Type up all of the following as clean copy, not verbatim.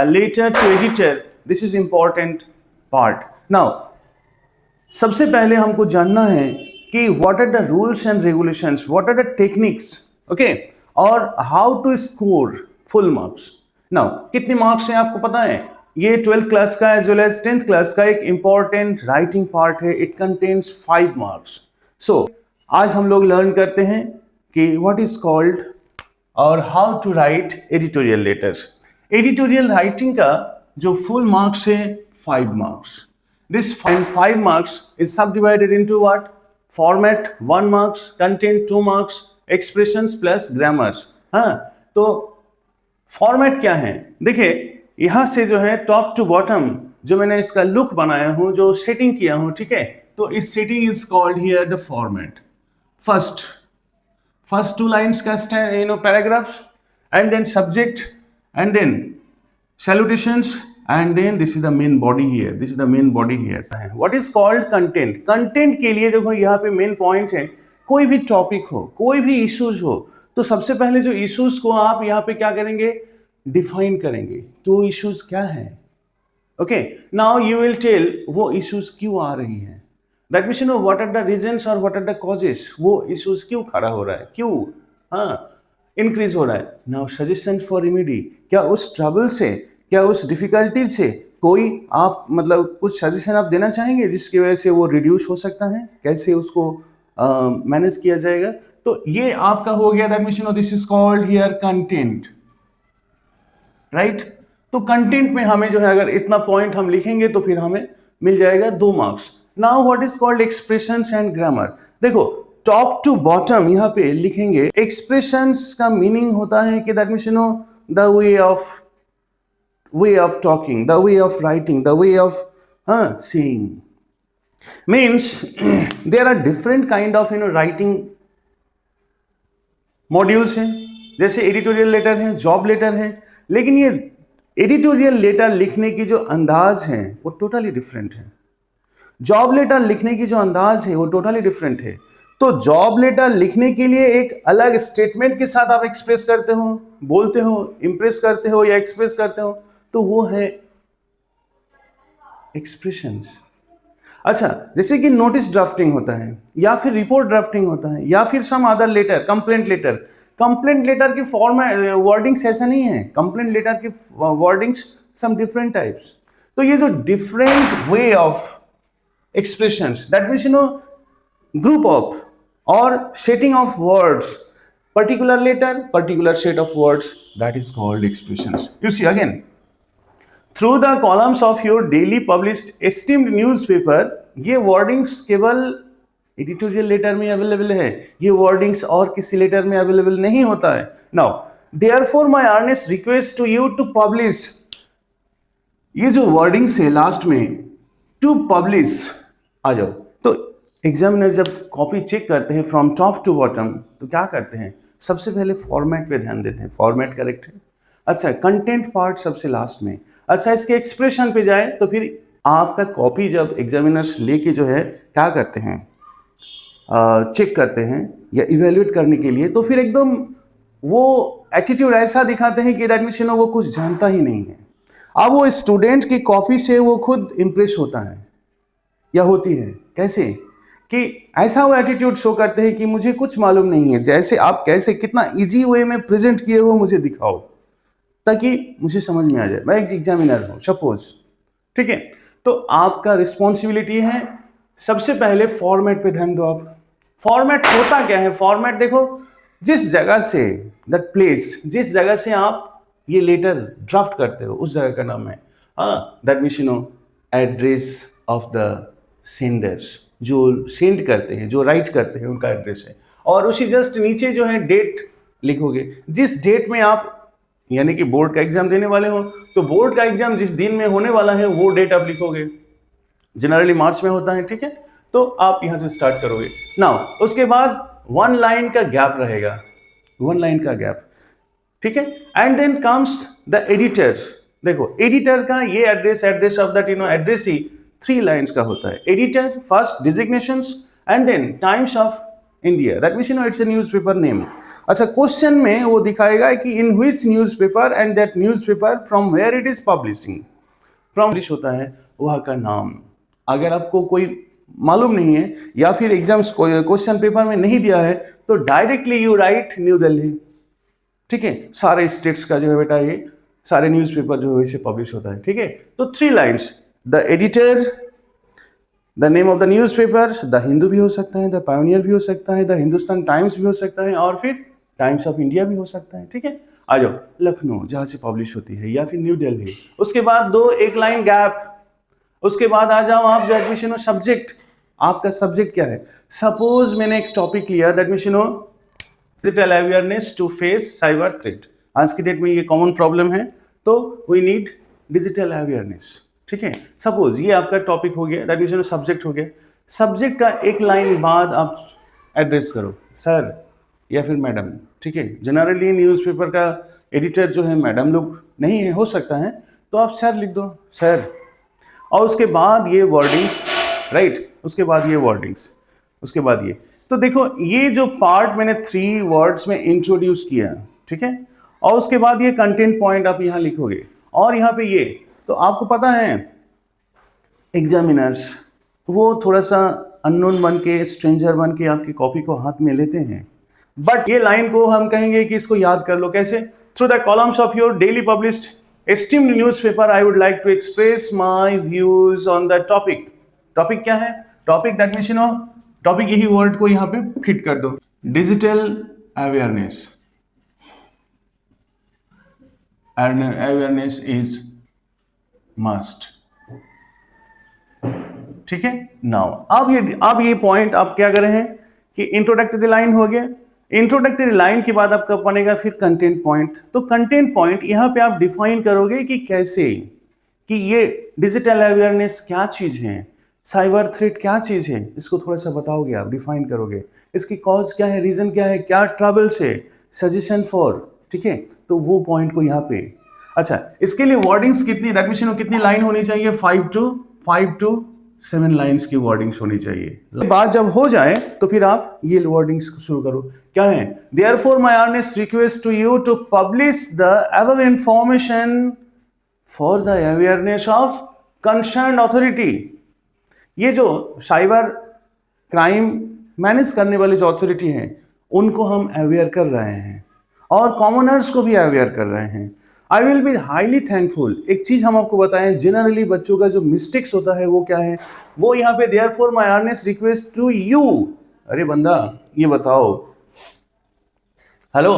letter to editor, this is important part. Now सबसे पहले हमको जानना है कि what are the rules and regulations, what are the techniques, okay, और how to score full marks. Now कितने marks हैं आपको पता है? ये 12th क्लास का as well as 10th class का एक इंपॉर्टेंट राइटिंग पार्ट है. It contains 5 marks. सो आज हम लोग लर्न करते हैं कि व्हाट इज कॉल्ड और how to write editorial letters. Editorial writing का जो फुल मार्क्स है 5 marks. This 5 marks is subdivided into what? Format 1 marks, content 2 marks, expressions plus grammars. हाँ, तो फॉर्मेट क्या है? देखिए यहां से जो है टॉप टू बॉटम जो मैंने इसका लुक बनाया हूं, जो सेटिंग किया हूं, ठीक है, तो इस setting is called here the format. First 2 lines का paragraph, and then subject, and then salutations, and then this is the main body here. This is the main body here. What is called content? Content के लिए देखो यहाँ पे main point है, कोई भी topic हो, कोई भी इश्यूज हो, तो सबसे पहले जो इश्यूज को आप यहाँ पे क्या करेंगे? डिफाइन करेंगे. तो इश्यूज क्या है? Okay, now you will tell वो इश्यूज क्यों आ रही है. That means you know what are the reasons और व्हाट आर द कॉजेस. वो इश्यूज क्यों खड़ा हो रहा है, क्यों इंक्रीज हो रहा है. Now suggestion for remedy. क्या उस ट्रबल से, क्या उस डिफिकल्टीज से कोई आप मतलब कुछ सजेशन आप देना चाहेंगे जिसकी वजह से वो रिड्यूस हो सकता है, कैसे उसको मैनेज किया जाएगा. तो ये आपका हो गया. That means you no this is called here content, right. तो कंटेंट में हमें जो है अगर इतना पॉइंट हम लिखेंगे तो फिर हमें मिल जाएगा 2 marks. Now what is called expressions and grammar. देखो टॉप टू बॉटम यहाँ पे लिखेंगे. एक्सप्रेशंस का मीनिंग होता है कि that means you know the way of talking, the way of writing, the way of saying. Means there are different kind of writing modules हैं, जैसे एडिटोरियल लेटर हैं, जॉब लेटर हैं, लेकिन ये एडिटोरियल लेटर लिखने की जो अंदाज है वो टोटली डिफरेंट है. जॉब लेटर लिखने की जो अंदाज है वो टोटली डिफरेंट है. तो जॉब लेटर लिखने के लिए एक अलग स्टेटमेंट के साथ आप एक्सप्रेस करते हो, बोलते हो, इंप्रेस करते हो या एक्सप्रेस करते हो, तो वो है एक्सप्रेशंस. अच्छा, जैसे कि नोटिस ड्राफ्टिंग होता है, या फिर रिपोर्ट ड्राफ्टिंग होता है, या फिर some other letter, complaint letter. Complaint letter की फॉर्मेट वर्डिंग्स ऐसा नहीं है. कंप्लेंट लेटर की वर्डिंग्स सम डिफरेंट टाइप्स. तो ये जो different way of expressions, that means you know group of और setting of words, particular letter, particular set of words, that is called expressions. You see again, through the columns of your daily published esteemed newspaper, ये wordings केवल editorial letter में available है, ये wordings और किसी letter में available नहीं होता है. Now, therefore my earnest request to you to publish, ये जो wordings है लास्ट में to publish आ जाओ. तो एग्जामिनर जब कॉपी चेक करते हैं फ्रॉम टॉप टू बॉटम तो क्या करते हैं? सबसे पहले फॉर्मेट पे ध्यान देते हैं, फॉर्मेट करेक्ट है. अच्छा, कंटेंट पार्ट सबसे लास्ट में. अच्छा, इसके एक्सप्रेशन पे जाए तो फिर आपका कॉपी जब एग्जामिनर्स लेके जो है क्या करते हैं, चेक करते हैं या इवेल्युएट करने के लिए, तो फिर एकदम वो एटीट्यूड ऐसा दिखाते हैं कि दैट मीन्स यू नो वो कुछ जानता ही नहीं है. अब वो स्टूडेंट की कॉपी से वो खुद इंप्रेस होता है या होती है. कैसे कि ऐसा वो एटीट्यूड शो करते हैं कि मुझे कुछ मालूम नहीं है. जैसे आप कैसे कितना इजी वे में प्रेजेंट किए हो मुझे दिखाओ ताकि मुझे समझ में आ जाए. मैं एक एग्जामिनर हूं सपोज, ठीक है, तो आपका रिस्पॉन्सिबिलिटी है सबसे पहले फॉर्मेट पे ध्यान दो. आप फॉर्मेट होता क्या है? फॉर्मेट देखो, जिस जगह से दैट प्लेस, जिस जगह से आप ये लेटर ड्राफ्ट करते हो उस जगह का नाम है that means you no address of the Sanders. जो सेंड करते हैं, जो राइट करते हैं, उनका एड्रेस है. और उसी जस्ट नीचे जो है डेट लिखोगे. जिस डेट में आप यानी कि बोर्ड का एग्जाम देने वाले हो, तो बोर्ड का एग्जाम जिस दिन में होने वाला है वो डेट आप लिखोगे. जनरली मार्च में होता है, ठीक है, तो आप यहां से स्टार्ट करोगे. नाउ उसके बाद 1 लाइन का गैप रहेगा, 1 लाइन का गैप, ठीक है. And then comes the editors. देखो एडिटर का ये address of that addressee 3 lines का होता है. Editor, first designations, and then Times of India. That means you know it's a newspaper name. अच्छा, क्वेश्चन में वो दिखाएगा कि in which newspaper and that newspaper from where it is publishing, publish होता है वहाँ का नाम। अगर आपको कोई मालूम नहीं है या फिर एग्जाम्स क्वेश्चन पेपर में नहीं दिया है तो directly you right new Delhi. ठीक है, सारे स्टेट्स का जो है बेटा ये सारे न्यूज़पेपर जो है इसे पब्लिश होता है। ठीक है, तो 3 lines, the editor, the name of the newspaper, the Hindu भी हो सकता है, द पायोनियर भी हो सकता है, द हिंदुस्तान टाइम्स भी हो सकता है और फिर टाइम्स ऑफ इंडिया भी हो सकता है। ठीक है, आ जाओ, लखनऊ जहां से पब्लिश होती है या फिर न्यू दिल्ली। उसके बाद 1 लाइन गैप, उसके बाद आ जाओ आप that means you know subject, आपका सब्जेक्ट क्या है। सपोज मैंने एक टॉपिक लिया that means you know digital awareness to face cyber threat. आज की डेट में ये कॉमन प्रॉब्लम है, तो वी नीड डिजिटल अवेयरनेस। ठीक है, सपोज ये आपका टॉपिक हो गया, that means you know subject हो गया। सब्जेक्ट का 1 लाइन बाद आप एड्रेस करो सर या फिर मैडम। ठीक है, जनरली न्यूज़पेपर का एडिटर जो है मैडम लोग नहीं है, हो सकता है, तो आप सर लिख दो, सर, और उसके बाद ये वर्डिंग्स, राइट, उसके बाद ये वर्डिंग्स, उसके बाद ये। तो देखो ये जो पार्ट मैंने 3 वर्ड्स में इंट्रोड्यूस किया, ठीक है, और उसके बाद ये कंटेंट पॉइंट आप यहाँ लिखोगे और यहाँ पे ये। तो आपको पता है एग्जामिनर्स वो थोड़ा सा अननोन बन के, स्ट्रेंजर बन के आपकी कॉपी को हाथ में लेते हैं, बट ये लाइन को हम कहेंगे कि इसको याद कर लो। कैसे? Through the columns of your daily published esteemed newspaper I would like to express my views on the topic। Topic क्या है? Topic that means you no topic, यही वर्ड को यहां पे फिट कर दो, digital awareness. Awareness is must. ठीक है, नाउ अब ये पॉइंट आप क्या कर रहे हैं कि इंट्रोडक्टरी लाइन हो गया, इंट्रोडक्टरी लाइन के बाद आपका बनेगा फिर कंटेंट पॉइंट। तो कंटेंट पॉइंट यहां पे आप डिफाइन करोगे कि कैसे, कि ये डिजिटल अवेयरनेस क्या चीज है, साइबर थ्रेट क्या चीज है, इसको थोड़ा सा बताओगे, आप डिफाइन करोगे, इसकी कॉज क्या है, रीजन क्या है, क्या ट्रबल्स है, सजेशन फॉर। ठीक है, तो वो पॉइंट को यहाँ पे। अच्छा, इसके लिए वर्डिंग्स कितनी, दैट मींस कितनी लाइन होनी चाहिए? 5 to 7 लाइन्स की वर्डिंग्स होनी चाहिए। बात जब हो जाए तो फिर आप ये वर्डिंग्स शुरू करो। क्या है? Therefore my earnest request to you to publish the above information for the awareness of concerned authority। ये जो साइबर क्राइम मैनेज करने वाली जो अथॉरिटी है उनको हम अवेयर कर रहे हैं और कॉमनर्स को भी अवेयर कर रहे हैं। I will be highly thankful. एक चीज हम आपको बताएं, जनरली बच्चों का जो मिस्टेक्स होता है वो क्या है, वो यहाँ पे therefore my earnest request to you. अरे बंदा ये बताओ, हेलो।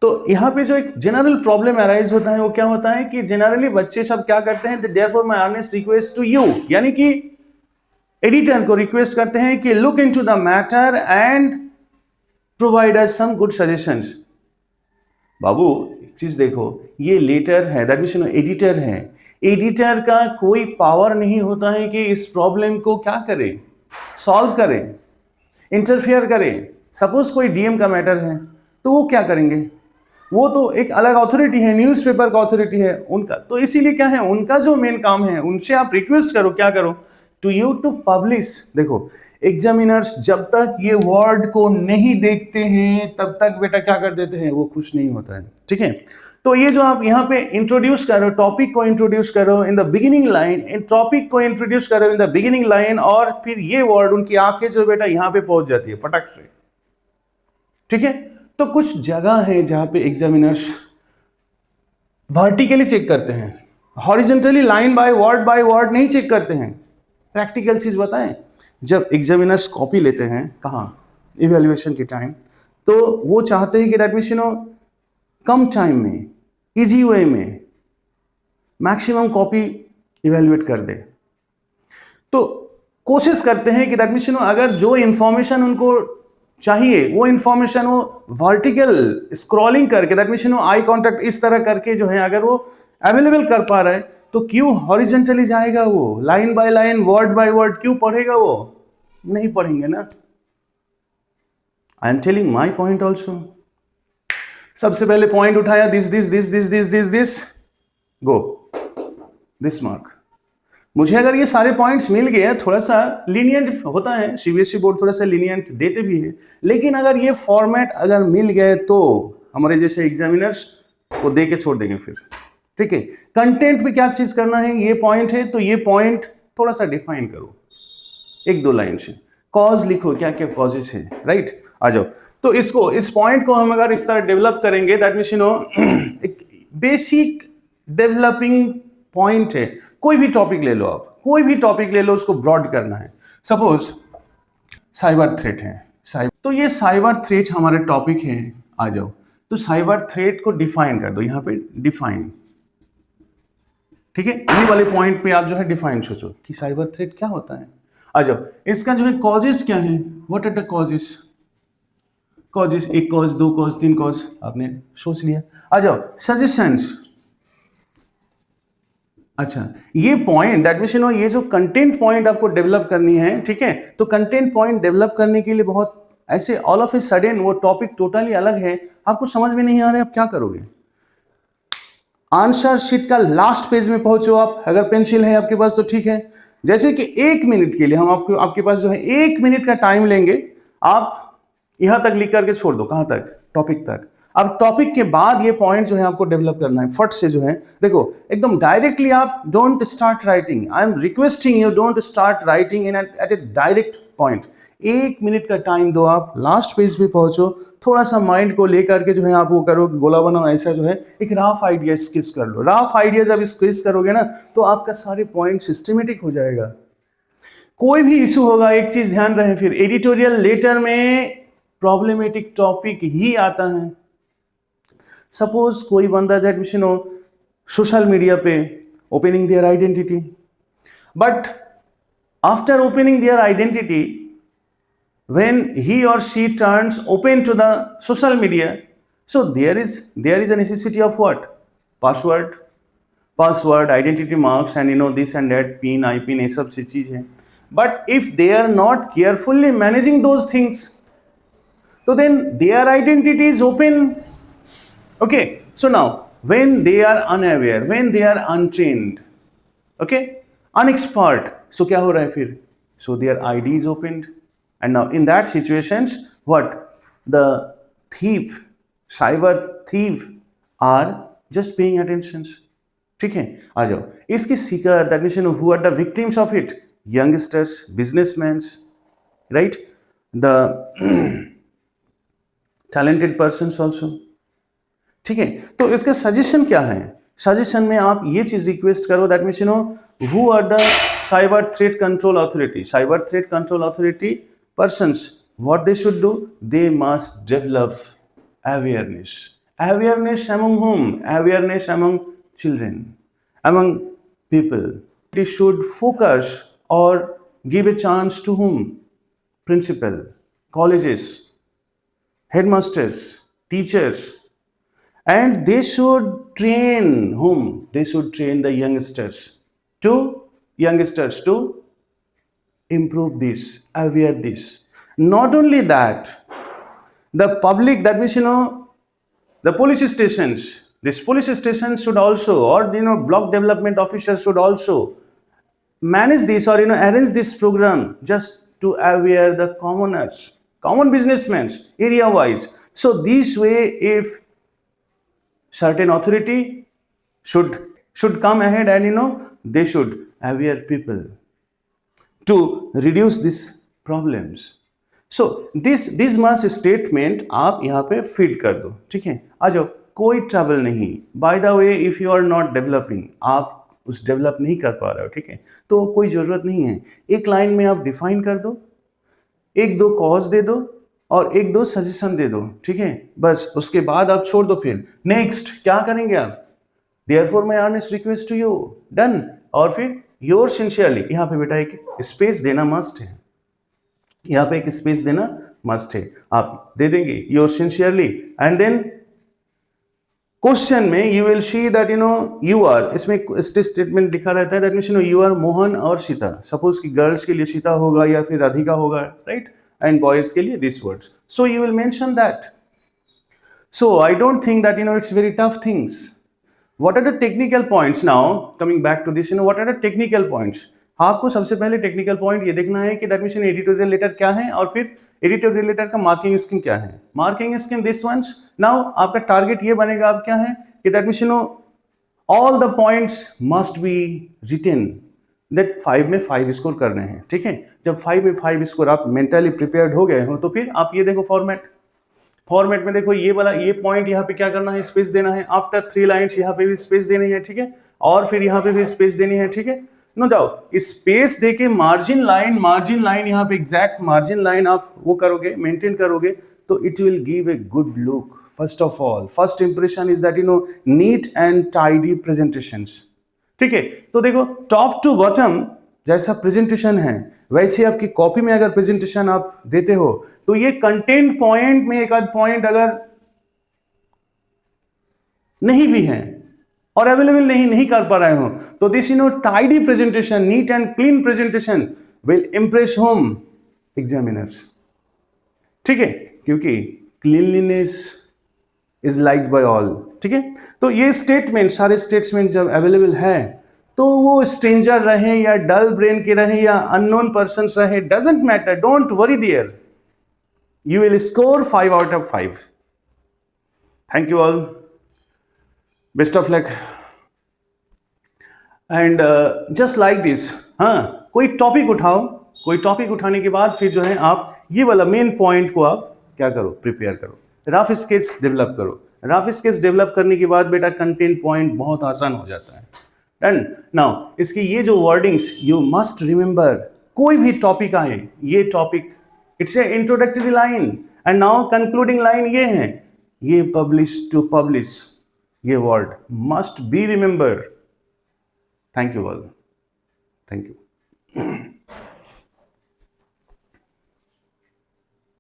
तो यहाँ पे जो एक जनरल प्रॉब्लम अराइज होता है वो क्या होता है कि जनरली बच्चे सब क्या करते हैं, therefore my earnest request to you, यानी कि एडिटर को रिक्वेस्ट करते हैं कि look into the matter and provide us some good suggestions. बाबू एक चीज देखो, ये लेटर है, दैट मींस एडिटर है, एडिटर का कोई पावर नहीं होता है कि इस प्रॉब्लम को क्या करे, सॉल्व करे, इंटरफियर करे। सपोज कोई डीएम का मैटर है तो वो क्या करेंगे, वो तो एक अलग अथॉरिटी है, न्यूज़पेपर का अथॉरिटी है उनका, तो इसीलिए क्या है, उनका जो मेन काम है, उनसे आप रिक्वेस्ट करो, क्या करो, टू यू टू पब्लिश। देखो एग्जामिनर्स जब तक ये वर्ड को नहीं देखते हैं तब तक बेटा क्या कर देते हैं, वो खुश नहीं होता है। ठीक है, तो ये जो आप यहाँ पे इंट्रोड्यूस करो, टॉपिक को इंट्रोड्यूस करो in the beginning line, topic को इंट्रोड्यूस करो इन द बिगिनिंग लाइन, और फिर ये वर्ड उनकी आंखें जो बेटा यहाँ पे पहुंच जाती है फटक से। ठीक है, तो कुछ जगह है जहां पे एग्जामिनर्स वर्टिकली चेक करते हैं, हॉरिजॉन्टली लाइन बाय वर्ड नहीं चेक करते हैं। प्रैक्टिकल चीज बताएं, जब एग्जामिनर्स कॉपी लेते हैं कहाँ, इवैल्यूएशन के टाइम, तो वो चाहते हैं कि दैट मींस कम टाइम में, इजी वे में मैक्सिमम कॉपी इवैल्यूएट कर दे। तो कोशिश करते हैं कि दैट मींस अगर जो इंफॉर्मेशन उनको चाहिए वो इंफॉर्मेशन वो वर्टिकल स्क्रॉलिंग करके, दैट मींस आई कांटेक्ट इस तरह करके जो है अगर वो अवेलेबल कर पा रहा है, तो क्यों हॉरिजॉन्टली जाएगा वो, line by line, word by word क्यों पढ़ेगा वो? नहीं पढ़ेंगे ना। I am telling my point also. सबसे पहले पॉइंट उठाया, दिस, गो दिस मार्क। मुझे अगर ये सारे पॉइंट्स मिल गए, थोड़ा सा लीनियंट होता है, सीबीएसई बोर्ड थोड़ा सा लीनियंट देते भी है, लेकिन अगर ये फॉर्मेट अगर मिल गए तो हमारे जैसे एग्जामिनर्स को दे के छोड़ देंगे फिर। ठीक है, कंटेंट पे क्या चीज करना है, ये पॉइंट है तो ये पॉइंट थोड़ा सा डिफाइन करो एक दो लाइन से, कॉज लिखो, क्या क्या कॉजेस है, राइट। आ जाओ, तो इसको, इस पॉइंट को हम अगर इस तरह डेवलप करेंगे, दैट मींस यू नो एक बेसिक डेवलपिंग पॉइंट है। कोई भी टॉपिक ले लो, आप कोई भी टॉपिक ले लो, उसको ब्रॉड करना है। सपोज साइबर थ्रेट है, साइबर, तो ये साइबर थ्रेट हमारे टॉपिक है। आ जाओ, तो साइबर थ्रेट को डिफाइन कर दो, यहां पे डिफाइन। ठीक है, ये वाले पॉइंट पे आप जो है डिफाइन सोचो कि साइबर थ्रेट क्या होता है। आ जाओ, इसका जो है कॉजेस क्या है, what are the causes, causes, एक कॉज, दो कॉज, तीन कॉज, आपने सोच लिया। आ जाओ, सजेशंस। अच्छा, ये point, that means you know, ये जो कंटेंट पॉइंट आपको डेवलप करनी है, ठीक है, तो कंटेंट पॉइंट डेवलप करने के लिए बहुत ऐसे ऑल ऑफ ए सडन वो टॉपिक टोटली अलग है, आपको समझ में नहीं आ रहा है, आप क्या करोगे। आंसर शीट का लास्ट पेज में पहुंचो आप, अगर पेंसिल है आपके पास तो ठीक है। जैसे कि 1 मिनट के लिए हम आपको, आपके पास जो है 1 मिनट का टाइम लेंगे, आप यहां तक लिख करके छोड़ दो, कहां तक, टॉपिक तक। अब टॉपिक के बाद ये पॉइंट जो है आपको डेवलप करना है, फट से जो है, देखो एकदम डायरेक्टली आप don't start writing, I am requesting you, don't start writing in at a direct point. 1 minute का टाइम दो, आप लास्ट पेज पे पहुंचो, थोड़ा सा माइंड को लेकर के जो है आप वो करो, गोला बनाओ, ऐसा जो है एक रफ आइडिया स्केच कर लो। रफ आइडिया जब स्केच करोगे ना, तो आपका सारे पॉइंट सिस्टमेटिक हो जाएगा। कोई भी इशू होगा, एक चीज ध्यान रहे, फिर एडिटोरियल लेटर में प्रॉब्लमेटिक टॉपिक ही आता है। सपोज कोई बंदा that means you know social media पे opening their identity, but after opening their identity, when he or she turns open to the social media, so there is a necessity of what, password, identity marks, and you know this and that, pin, ipin, ये सब चीज है। but if they are not carefully managing those things, so then their identity is open. Okay, so now when they are unaware, when they are untrained, okay, unexpert, so क्या हो रहा है फिर, so their ID is opened, and now in that situations what, the thief, cyber thief are just paying attentions। ठीक है, आ जाओ, इसके seeker, that means you know who are the victims of it, youngsters, businessman, right, the talented persons also. ठीक है, तो इसका suggestion क्या है, सजेशन में आप ये चीज रिक्वेस्ट करो, that means you know who are the cyber threat control authority, cyber threat control authority persons, what they should do, they must develop awareness among whom, awareness among children, among people. They should focus or give a chance to whom, principal, colleges, headmasters, teachers, and they should train whom, they should train the youngsters to improve this, aware this. Not only that, the public, that means you know the police stations, these police stations should also, or you know block development officers should also manage this, or you know arrange this program just to aware the commoners, common businessmen area wise. So this way, if certain authority should come ahead and you know they should aware people to reduce these problems. So this must statement आप यहाँ पे feed कर दो। ठीक है, आ जाओ, कोई ट्रबल नहीं, by the way if you are not developing, आप उस डेवलप नहीं कर पा रहे हो, ठीक है, तो कोई जरूरत नहीं है, एक लाइन में आप डिफाइन कर दो, एक दो कॉज दे दो और एक दो सजेशन दे दो। ठीक है, बस उसके बाद आप छोड़ दो। फिर नेक्स्ट क्या करेंगे आप, therefore my earnest request to you, done. और फिर योर सिंसियरली, यहाँ पे बेटा एक स्पेस देना मस्ट है, यहाँ पे एक स्पेस देना मस्ट है, आप दे देंगे your sincerely, and then question में you will see that you know you are, इसमें स्टेटमेंट लिखा रहता है that means you know you are Mohan और सीता, सपोज कि गर्ल्स के लिए सीता होगा या फिर राधिका होगा, राइट, एंड बॉयज के लिए this words, so you will mention that. So I don't think that you know it's very tough things, what are the technical points? Now coming back to this, what are the technical points? आपको सबसे पहले technical point ये देखना है कि that means editorial letter क्या है और फिर एडिटोरियल लेटर का मार्किंग स्कीम क्या है। Marking scheme this ones. Now आपका टारगेट ये बनेगा अब क्या है कि that means all the points must be written, दैट 5 में 5 स्कोर करने हैं, ठीक है। जब 5 में 5 स्कोर आप मेंटली प्रिपेयर्ड हो गए हो तो फिर आप ये देखो फॉर्मेट में देखो ये वाला ये पॉइंट यहाँ पे क्या करना है, स्पेस देना है। आफ्टर 3 लाइन्स यहाँ पे भी स्पेस देनी है, ठीक है, और फिर यहाँ पे भी स्पेस देनी है, ठीक है। नो डाउट स्पेस देके मार्जिन लाइन यहाँ पे एग्जैक्ट मार्जिन लाइन आप वो करोगे, मेंटेन करोगे तो it will give a good look. First of all first impression is that neat and tidy presentations, ठीक है। तो देखो टॉप टू बॉटम जैसा प्रेजेंटेशन है वैसे आपकी कॉपी में अगर प्रेजेंटेशन आप देते हो तो ये कंटेंट पॉइंट में एक आध पॉइंट अगर नहीं भी है और अवेलेबल नहीं कर पा रहे हो तो this tidy presentation, neat and clean presentation will Impress home examiners, ठीक है, क्योंकि cleanliness is liked by all, ठीक है। तो ये स्टेटमेंट सारे स्टेटमेंट जब अवेलेबल है तो वो स्ट्रेंजर रहे या डल ब्रेन के रहे या अननोन पर्सन रहे, doesn't matter, don't worry there, you will score 5 out of 5. Thank you all. Best of luck. And just like this, हाँ, कोई टॉपिक उठाओ, कोई टॉपिक उठाने के बाद फिर जो है आप ये वाला मेन पॉइंट को आप क्या करो, प्रिपेयर करो, रफ स्केच डेवलप करो। रफ स्केच डेवलप करने के बाद बेटा कंटेंट पॉइंट बहुत आसान हो जाता है। डन। नाउ इसकी ये जो वर्डिंग्स यू मस्ट रिमेंबर, कोई भी टॉपिक आए, ये topic it's a introductory line and now concluding line ये है, ये पब्लिश टू पब्लिश, ये word must be remember. Thank you all, thank you.